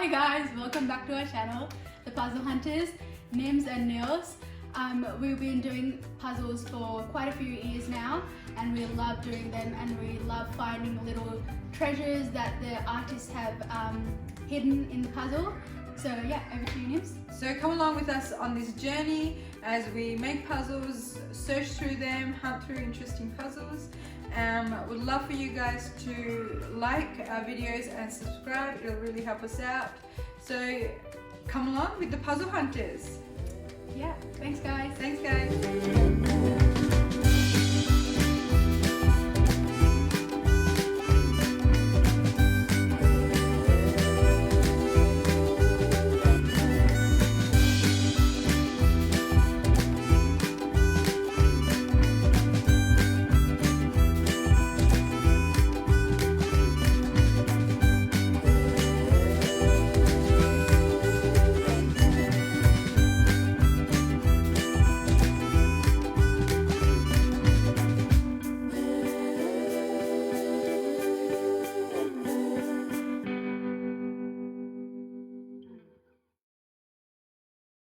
Hi guys, welcome back to our channel, The Puzzle Hunters, Nims and Nils. We've been doing puzzles for quite a few years now and we love doing them and we love finding little treasures that the artists have hidden in the puzzle. So yeah, over to you, Nims. So come along with us on this journey as we make puzzles, search through them, hunt through interesting puzzles. Would love for you guys to like our videos and subscribe. It'll really help us out. So come along with the Puzzle Hunters. Yeah, thanks guys. Thanks guys.